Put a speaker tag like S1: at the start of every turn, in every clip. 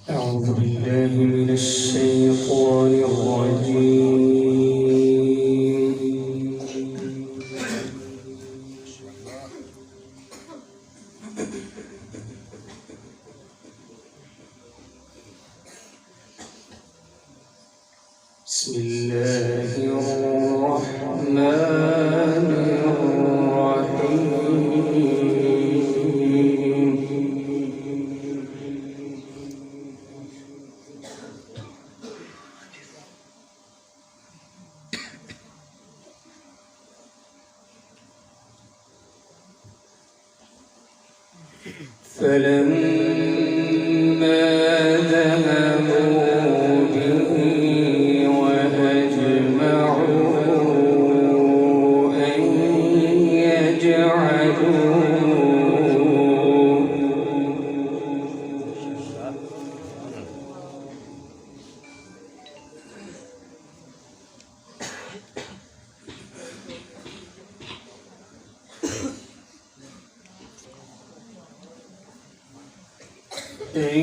S1: أعوذ بالله من الشيطان الرجيم. بسم الله الرحمن الرحيم. فلما ذهبوا به وأجمعوا أن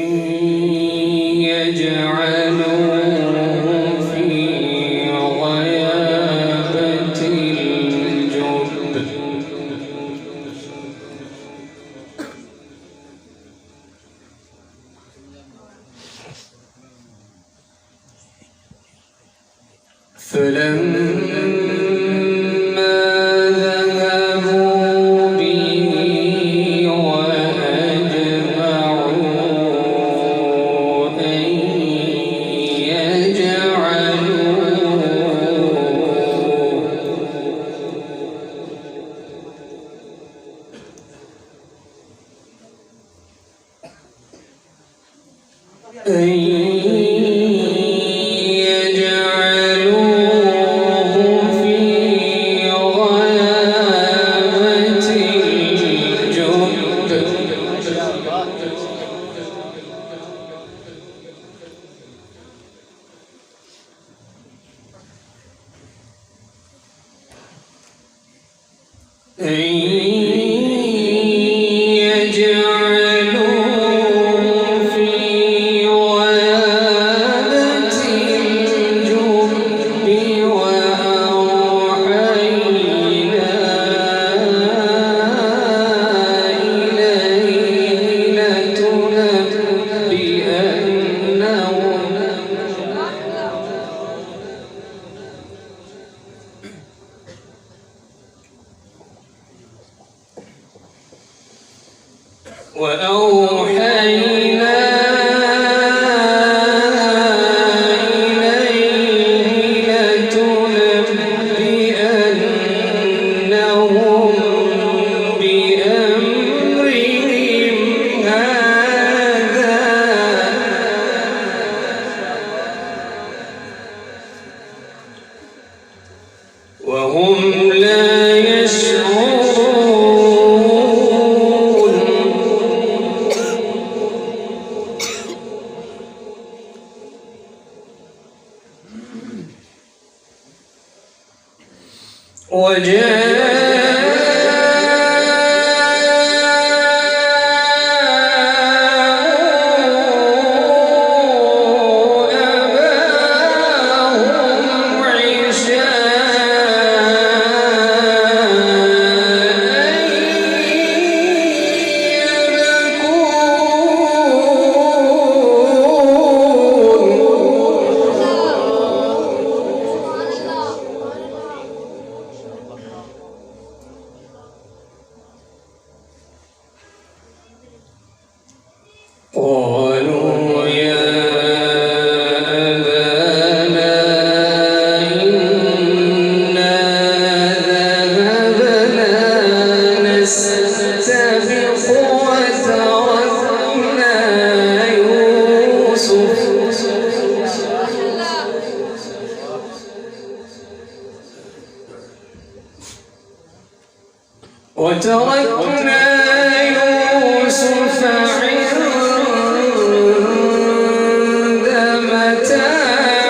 S1: يجعلوه في غيابة الجب. فلما ذهبوا به وأجمعوا أن يجعلوه في غيابة الجب. وأوحينا إليه لتنبئنهم بأمرهم هذا وهم لا يشعرون. قالوا يا أبانا إنا ذهبنا نستبق وتركنا يوسف عند متاعنا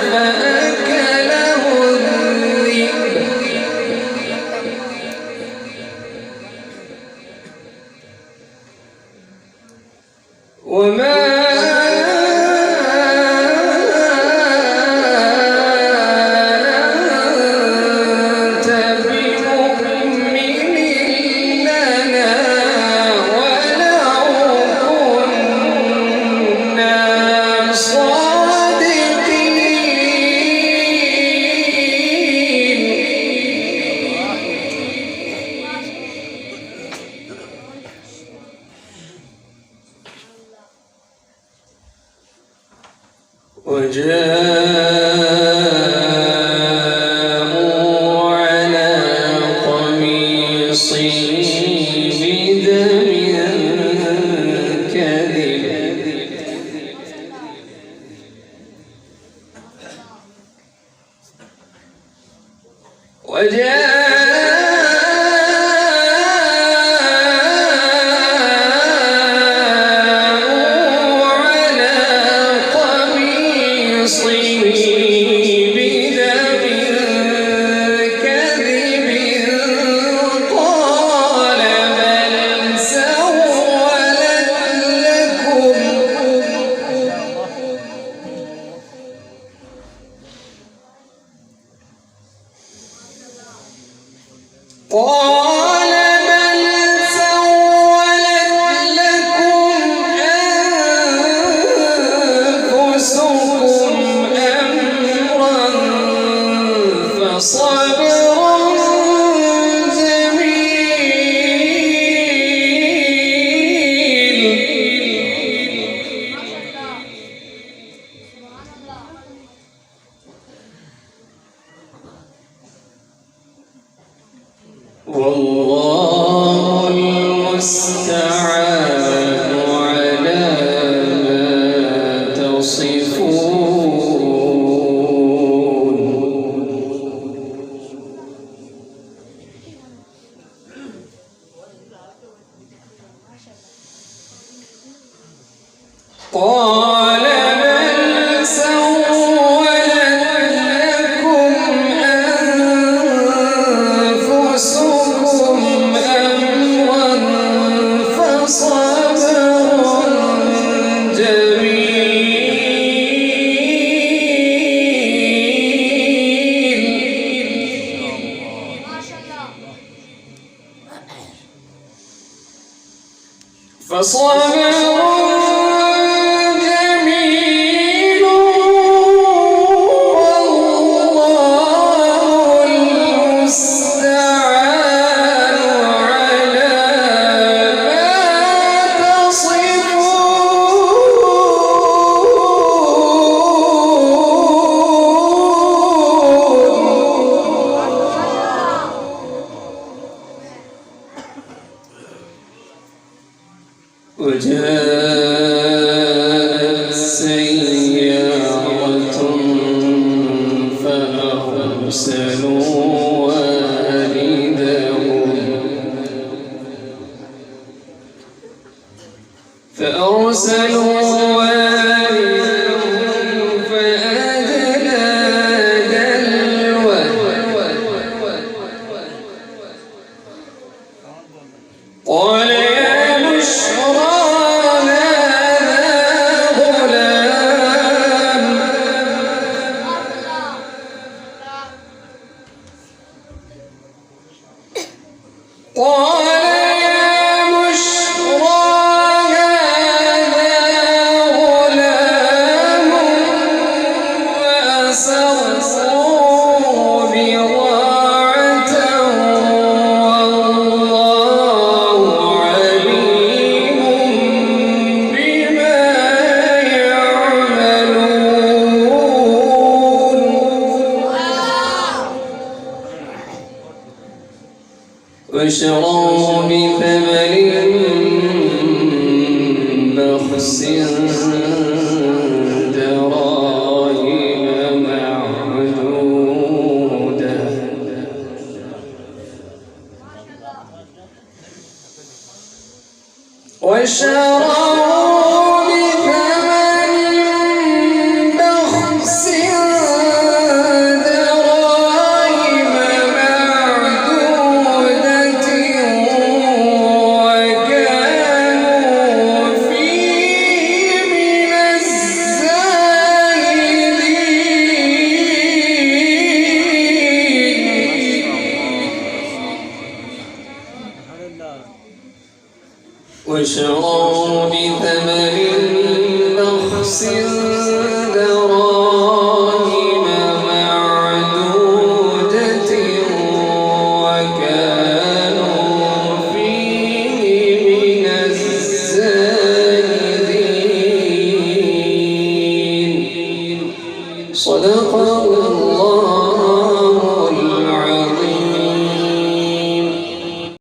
S1: فأكله الذئب. وما أنت بمؤمن لنا ولو كنا صادقين. وجاءوا على قميصه بدم كذب قال بل سولت لكم أنفسكم أمرا فصبر والله المستعان على ما تصفون. قال بل سولت لكم أنفسكم أمرا فصبر جميل. فصبر جميل والله المستعان على ما تصفون. وجاءت سيارة فأرسلوا والدهم فأدلى دلوه قال يا بشرى قال يا بشرى هذا غلام وأسروا بضاعته والله عليم بما يعملون. واشتروا بثمن بخس دراهم معدودة واشتروا بثمن بخس دراهم معدودة وكانوا فيه وشروا بثمن بخس دراهم معدودة وكانوا فيه من الزاهدين. صدق